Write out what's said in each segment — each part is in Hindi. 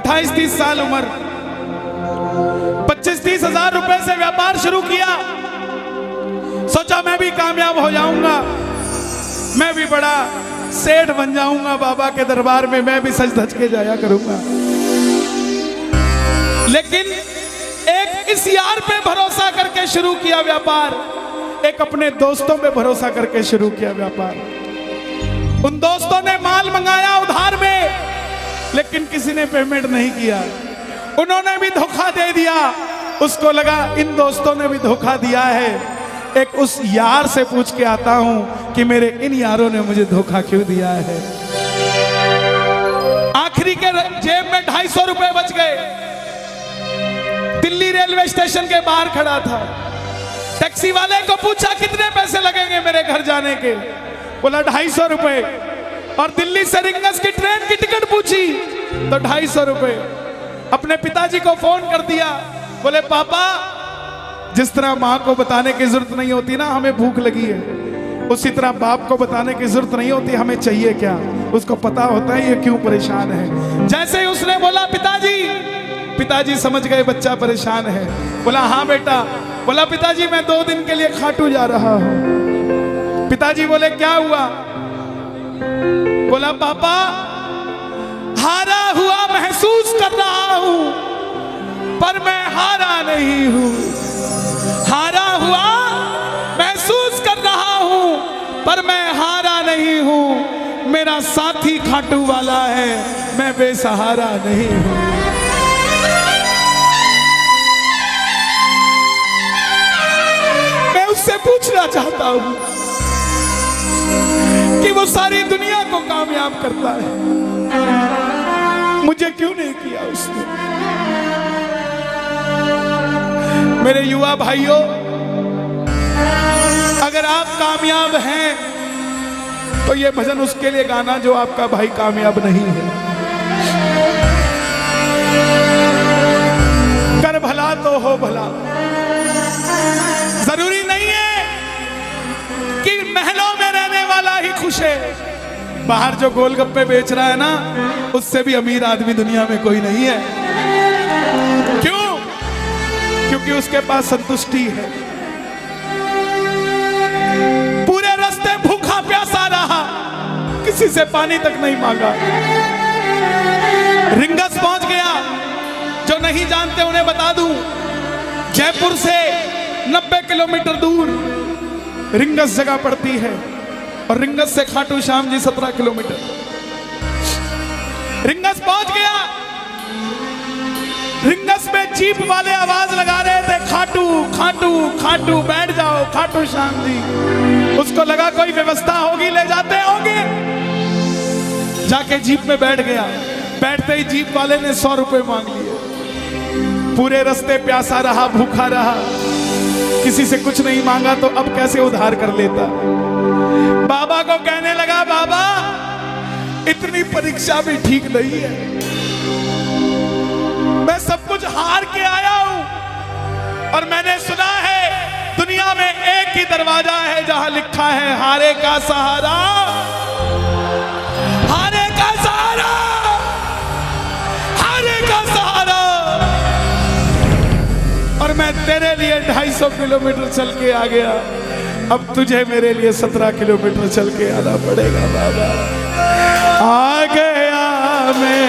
28-30 साल उम्र, 25-30 हजार रुपए से व्यापार शुरू किया। सोचा मैं भी कामयाब हो जाऊंगा, मैं भी बड़ा सेठ बन जाऊंगा, बाबा के दरबार में मैं भी सज धज के जाया करूंगा। लेकिन एक इस यार पे भरोसा करके शुरू किया व्यापार, एक अपने दोस्तों पे भरोसा करके शुरू किया व्यापार। उन दोस्तों ने माल मंगाया उधार में, लेकिन किसी ने पेमेंट नहीं किया। उन्होंने भी धोखा दे दिया। उसको लगा इन दोस्तों ने भी धोखा दिया है, एक उस यार से पूछ के आता हूं कि मेरे इन यारों ने मुझे धोखा क्यों दिया है। आखिरी के जेब में 250 रुपए बच गए। दिल्ली रेलवे स्टेशन के बाहर खड़ा था। टैक्सी वाले को पूछा कितने पैसे लगेंगे मेरे घर जाने के, बोला 250 रुपए। और दिल्ली से रिंगस की ट्रेन की टिकट पूछी तो 250 रुपए। अपने पिताजी को फोन कर दिया, बोले पापा, जिस तरह माँ को बताने की जरूरत नहीं होती ना हमें भूख लगी है, उसी तरह बाप को बताने की जरूरत नहीं होती हमें चाहिए क्या, उसको पता होता है ये क्यों परेशान है। जैसे ही उसने बोला पिताजी, पिताजी समझ गए बच्चा परेशान है। बोला हाँ बेटा। बोला पिताजी मैं 2 दिन के लिए खाटू जा रहा हूं। पिताजी बोले क्या हुआ? बोला पापा, हारा हुआ महसूस कर रहा हूं, पर मैं हारा नहीं हूं। हारा हुआ महसूस कर रहा हूं, पर मैं हारा नहीं हूं। मेरा साथी खाटू वाला है, मैं बेसहारा नहीं हूं। मैं उससे पूछना चाहता हूं कि वो सारी दुनिया को कामयाब करता है, मुझे क्यों नहीं किया उसने? मेरे युवा भाइयों, अगर आप कामयाब हैं तो ये भजन उसके लिए गाना जो आपका भाई कामयाब नहीं है। कर भला तो हो भला। जरूरी नहीं है कि महलों में रहने वाला ही खुश है। बाहर जो गोलगप्पे बेच रहा है ना, उससे भी अमीर आदमी दुनिया में कोई नहीं है। क्यों? क्योंकि उसके पास संतुष्टि है। पूरे रास्ते भूखा प्यासा रहा, किसी से पानी तक नहीं मांगा। रिंगस पहुंच गया। जो नहीं जानते उन्हें बता दूं, जयपुर से 90 किलोमीटर दूर रिंगस जगह पड़ती है, और रिंगस से खाटू श्याम जी 17 किलोमीटर। रिंगस पहुंच गया। रिंगस में जीप वाले आवाज लगा रहे थे, खाटू खाटू खाटू, बैठ जाओ खाटू श्याम जी। उसको लगा कोई व्यवस्था होगी, ले जाते होंगे। जाके जीप में बैठ गया। बैठते ही जीप वाले ने 100 रुपए मांग लिए। पूरे रास्ते प्यासा रहा, भूखा रहा, किसी से कुछ नहीं मांगा तो अब कैसे उधार कर लेता। बाबा को कहने लगा, बाबा इतनी परीक्षा भी ठीक नहीं है, मैं सब कुछ हार के आया हूं, और मैंने सुना है दुनिया में एक ही दरवाजा है जहां लिखा है हारे का सहारा, हारे का सहारा, हारे का सहारा। और मैं तेरे लिए 250 किलोमीटर चल के आ गया, अब तुझे मेरे लिए 17 किलोमीटर चल के आना पड़ेगा। बाबा आ गया मैं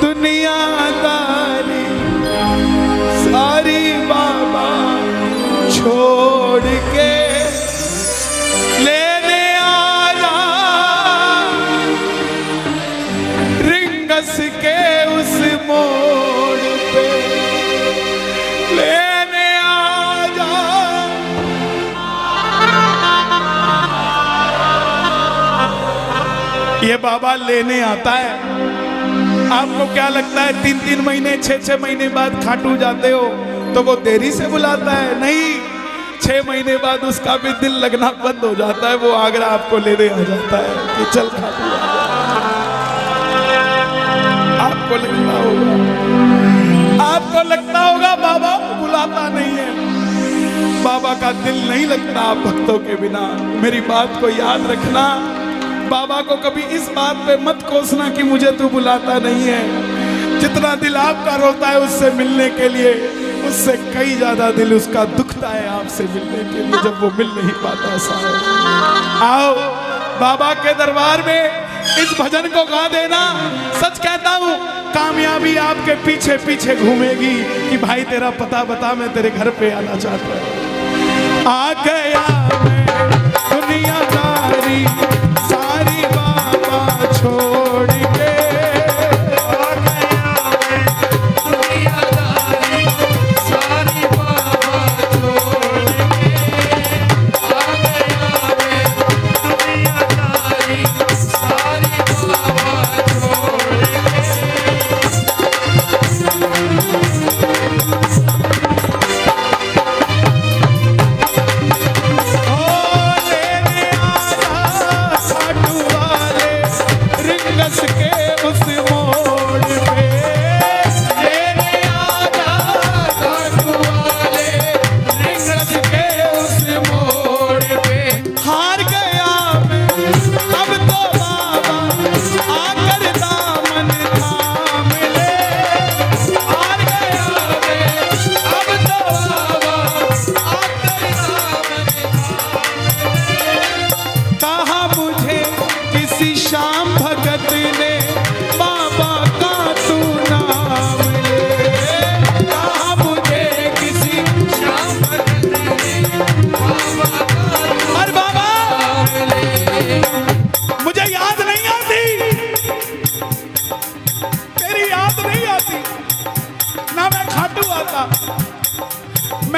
दुनियादारी सारी बाबा छोड़ के, लेने आया रिंगस के उस मोड़ पे, लेने आया। ये बाबा लेने आता है। आपको क्या लगता है 3-3 महीने 6-6 महीने बाद खाटू जाते हो तो वो देरी से बुलाता है? नहीं, 6 महीने बाद उसका भी दिल लगना बंद हो जाता है। वो आगरा आपको लेने आ जाता है कि चल खाटू आ जा। आपको लगता होगा बाबा बुलाता नहीं है। बाबा का दिल नहीं लगता आप भक्तों के बिना। मेरी बात को याद रखना, बाबा को कभी इस बात पे मत कोसना कि मुझे तू बुलाता नहीं है। जितना दिल आपका रोता है उससे मिलने के लिए, उससे कई ज्यादा दिल उसका दुखता है आपसे मिलने के लिए, जब वो मिल नहीं पाता। साहब आओ बाबा के दरबार में इस भजन को गा देना। सच कहता हूँ कामयाबी आपके पीछे पीछे घूमेगी कि भाई तेरा पता बता, मैं तेरे घर पे आना चाहता हूँ। आ गया मैं दुनियादारी सारी बाबा छोड़ के, आ गया मैं दुनियादारी सारी बाबा छोड़ के, आ गया मैं दुनियादारी सारी बाबा छोड़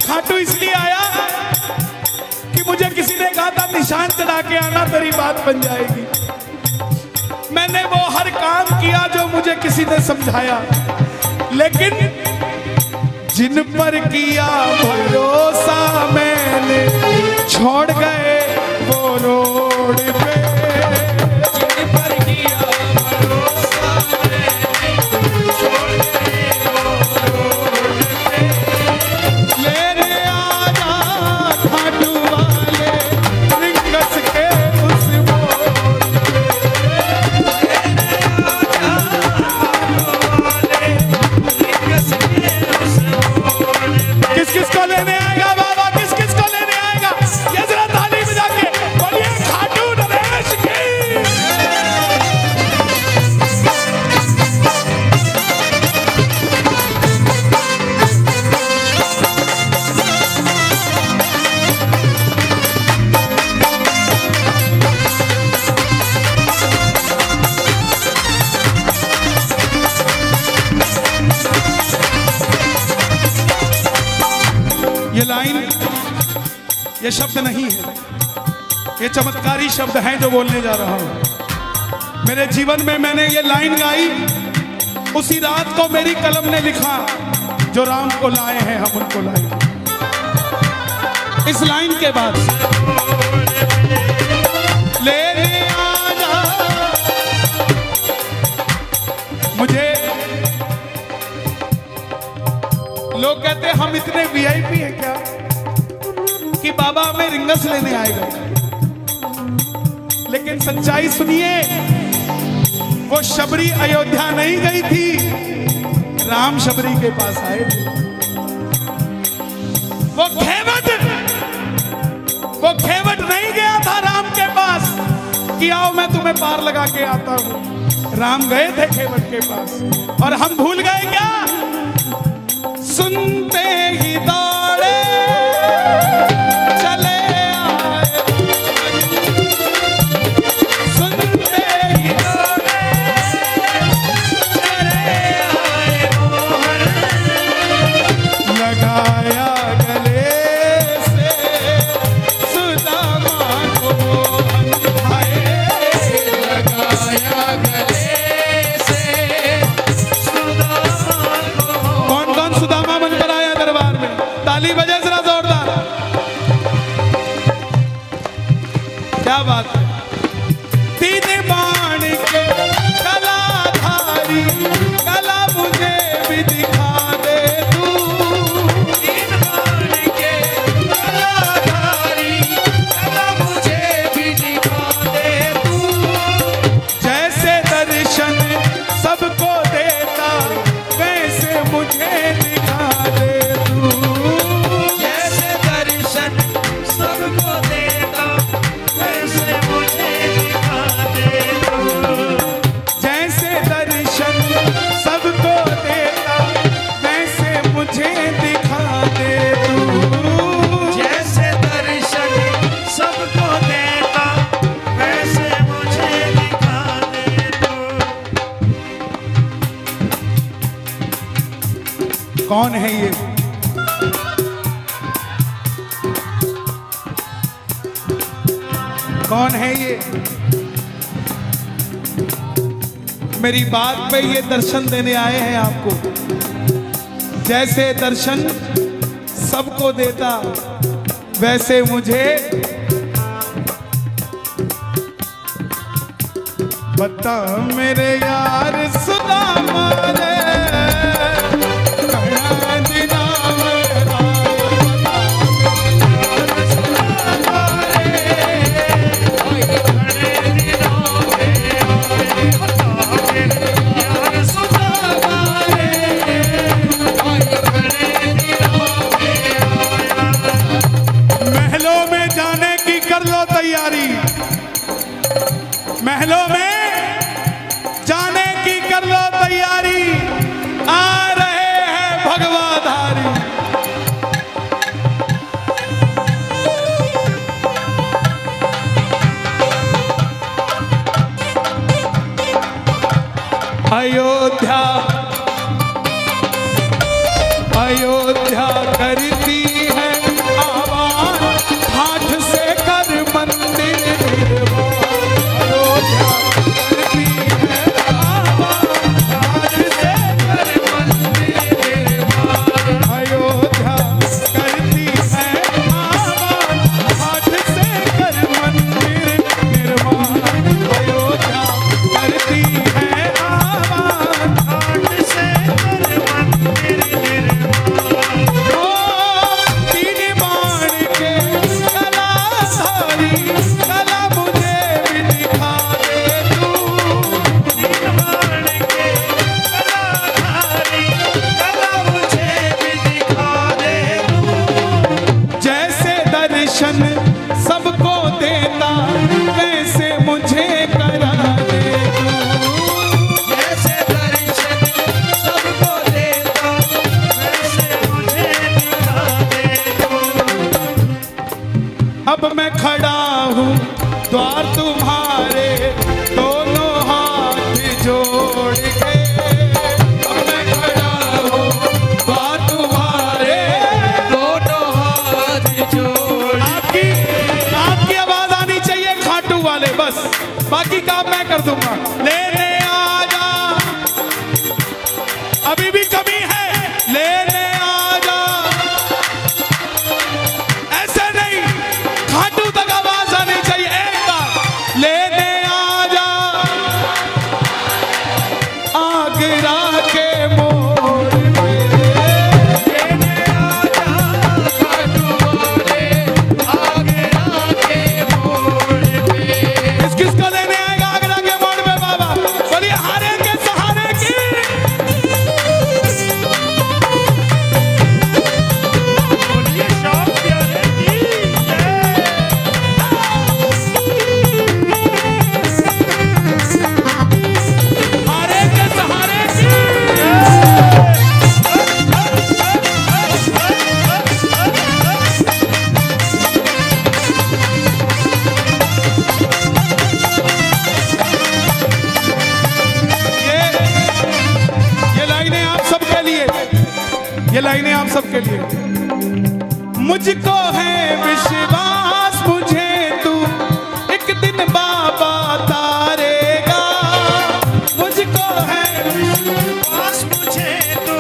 खाटू इसलिए आया कि मुझे किसी ने कहा था निशान चढ़ा के आना तेरी बात बन जाएगी। मैंने वो हर काम किया जो मुझे किसी ने समझाया, लेकिन जिन पर किया भरोसा मैंने छोड़ गए वो रोड पे, जिन पर किया भरोसा मैंने छोड़ गए वो रोड पे। लेने आजा खाटू वाले रिंगस के उस मोड़ पे, लेने आजा खाटू वाले रिंगस के उस मोड़ पे। किस किस को लेने आएगा बाबा, किस किस को लेने आएगा, ये जरा ताली बजा के बोलिए खाटू नरेश की। ये लाइन, ये शब्द नहीं है, ये चमत्कारी शब्द हैं जो बोलने जा रहा हूं। मेरे जीवन में मैंने ये लाइन गाई उसी रात को मेरी कलम ने लिखा, जो राम को लाए हैं हम उनको लाए। इस लाइन के बाद लेने आजा, मुझे लोग कहते हैं हम इतने वीआईपी हैं क्या कि बाबा हमें रिंगस लेने आएगा, लेकिन सच्चाई सुनिए, वो शबरी अयोध्या नहीं गई थी, राम शबरी के पास आए थे। वो खेवट नहीं गया था राम के पास कि आओ मैं तुम्हें पार लगा के आता हूं। राम गए थे खेवट के पास, और हम भूल गए क्या, सुनते ही दौड़े चले आए, सुनते ही दौड़े चले आए मोहर, लगाया गले से सुदामा को भाई, लगाया गले से सुदामा को। कौन कौन सुदामा बनकर कौन है ये? कौन है ये? मेरी बात पे ये दर्शन देने आए हैं आपको। जैसे दर्शन सबको देता वैसे मुझे बता मेरे यार सुदामा रे। महलों में जाने की कर लो तैयारी, महलों में जाने की कर लो तैयारी, आ रहे हैं भगवाधारी। अयोध्या अयोध्या करती है आवाज, हाथ से कर मंदिर निर्माण। अयोध्या करती है आवाज, हाथ से कर मंदिर निर्माण। अयोध्या करती है आवाज, हाथ से कर मंदिर निर्माण। अयोध्या करती है आवाज, हाथ से कर मंदिर निर्माण। तीन बाण के कलाधारी, कला मुझे भी दिखा दे तू। तीन बाण के कलाधारी, कला मुझे भी दिखा दे तू। जैसे दर्शन सबको देता वैसे मुझे करा दे तू। जैसे दर्शन सबको देता वैसे मुझे दिखा दे तू। अब मैं खड़ा हूँ द्वार तुम्हारे, दोनों हाथ जोड़ के। अब मैं खड़ा हूँ द्वार तुम्हारे, दोनों हाथ जोड़। आपकी आवाज आनी चाहिए खाटू वाले, बस बाकी काम मैं कर दूंगा। लेने आ जा, अभी भी कमी है, लेने आ जा। ऐसे नहीं, खाटू तक आवाज आनी चाहिए। एक बार लेने आ जा, आगरा के मोड़ पे। लेने आ जा खाटू वाले, आगरा के मोड़ पे। किसको लेने आएगा आगरा के मोड़ पे बाबा? बोलिए हारे के सहारे की। बोलिए शाम प्यारे की जय। हारे के सहारे की ये लाइनें आप सबके लिए, ये लाइनें आप सबके लिए। मुझको है विश्वास मुझे तू एक दिन बाबा तारेगा। मुझको है विश्वास मुझे तू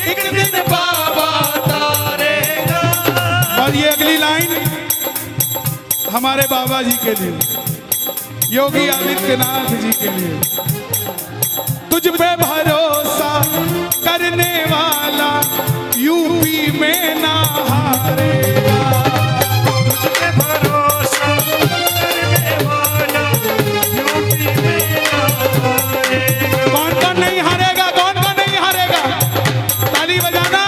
एक दिन बाबा तारेगा। और ये अगली लाइन हमारे बाबा जी के लिए, योगी आदित्यनाथ जी के लिए। तुझ पे भरोसा करने वाला यूपी में ना हारेगा। तुझ पे भरोसा करने वाला यूपी में ना हारेगा। कौन कौन नहीं हारेगा? कौन कौन नहीं हारेगा? ताली बजाना।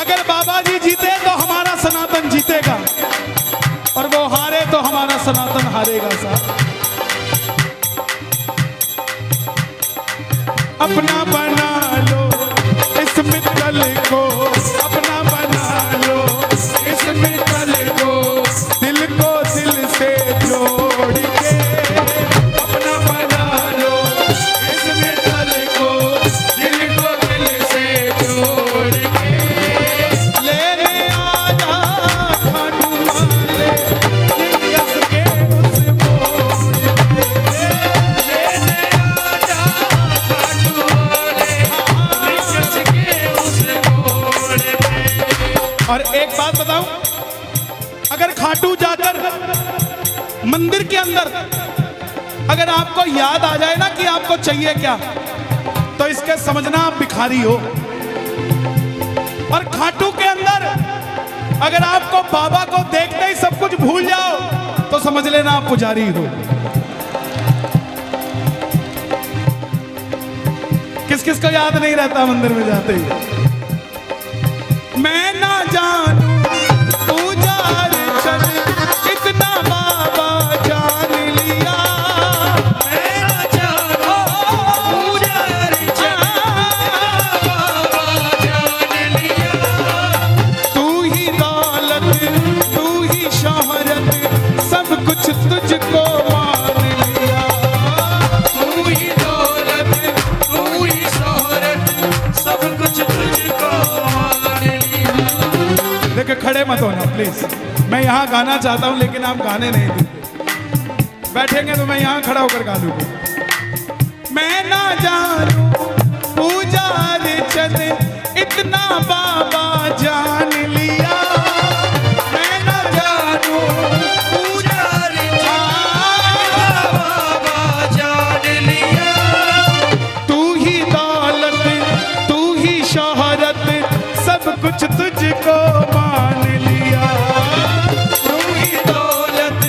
अगर बाबा जी जीते तो हमारा सनातन जीतेगा, और वो हारे तो हमारा सनातन हारेगा। साहब अपना बना लो इस मित्तल को, अपना बना लो इस मित्तल को, दिल को दिल से जोड़ के। अपना बना लो इस मित्तल को, दिल को दिल से जोड़ अंदर अगर आपको याद आ जाए ना कि आपको चाहिए क्या, तो इसके समझना आप भिखारी हो। और खाटू के अंदर अगर आपको बाबा को देखते ही सब कुछ भूल जाओ, तो समझ लेना आप पुजारी हो। किस किस को याद नहीं रहता मंदिर में जाते ही? मैं ना जानू पूजा अर्चन इतना बाबा जान लिया। मैं ना जानू पूजा अर्चन बाबा जान लिया। तू ही दौलत तू ही शोहरत सब कुछ तुझको मान लिया। तू ही दौलत तू ही शोहरत सब कुछ तुझको मान लिया। देखिए खड़े मत होना प्लीज, मैं यहाँ गाना चाहता हूँ लेकिन आप गाने नहीं देते। बैठेंगे तो मैं यहाँ खड़ा होकर गा लूंगा। मैं ना जानू पूजा अर्चन इतना बाबा जान लिया। मैं ना जानू पूजा अर्चन बाबा जान लिया। तू ही दौलत तू ही शोहरत सब कुछ तुझको मान लिया। तू ही दौलत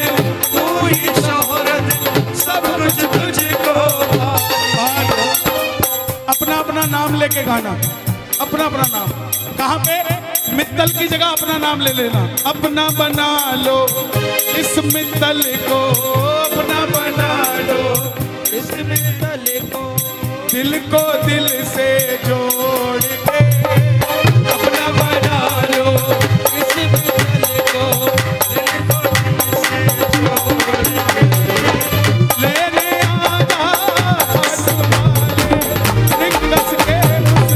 तू ही शोहरत सब कुछ तुझको मान लिया। अपना अपना नाम लेके गाना, अपना अपना नाम। कहाँ पे? मित्तल की जगह अपना नाम ले लेना। अपना बना लो इस मित्तल को, अपना बना लो इस मित्तल को दिल को दिल से जोड़ के। अपना बना लो इस मित्तल को दिल को दिल से जोड़ के। लेने आजा हाथ वाले रिंग कस के मुझ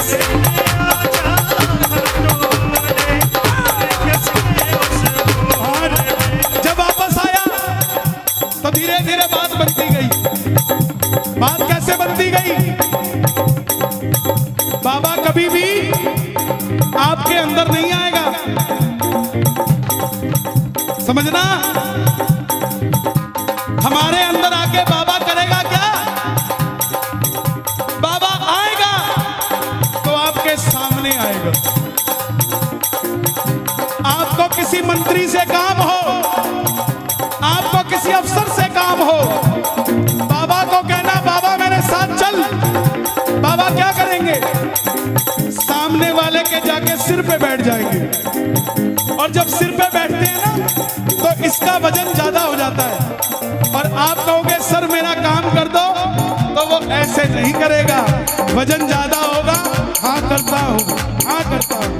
लेने आजा हाथों वाले कस के उस और जब वापस आया तो धीरे धीरे बात बनती गई। बात कैसे बनती गई? बाबा कभी भी आपके अंदर नहीं आएगा, समझना। हमारे अंदर आके बाबा करेगा क्या? बाबा आएगा तो आपके सामने आएगा। आपको किसी मंत्री से काम हो, आपको किसी अफसर से काम हो, बाबा को कहना बाबा मेरे साथ चल। बाबा क्या करेंगे? सामने वाले के जाके सिर पे बैठ जाएंगे। और जब सिर पे बैठते हैं ना तो इसका वजन ज्यादा हो जाता है। और आप कहोगे सर मेरा काम कर दो, तो वो ऐसे नहीं करेगा। वजन ज्यादा होगा, हाँ करता हूँ, हाँ करता हूँ।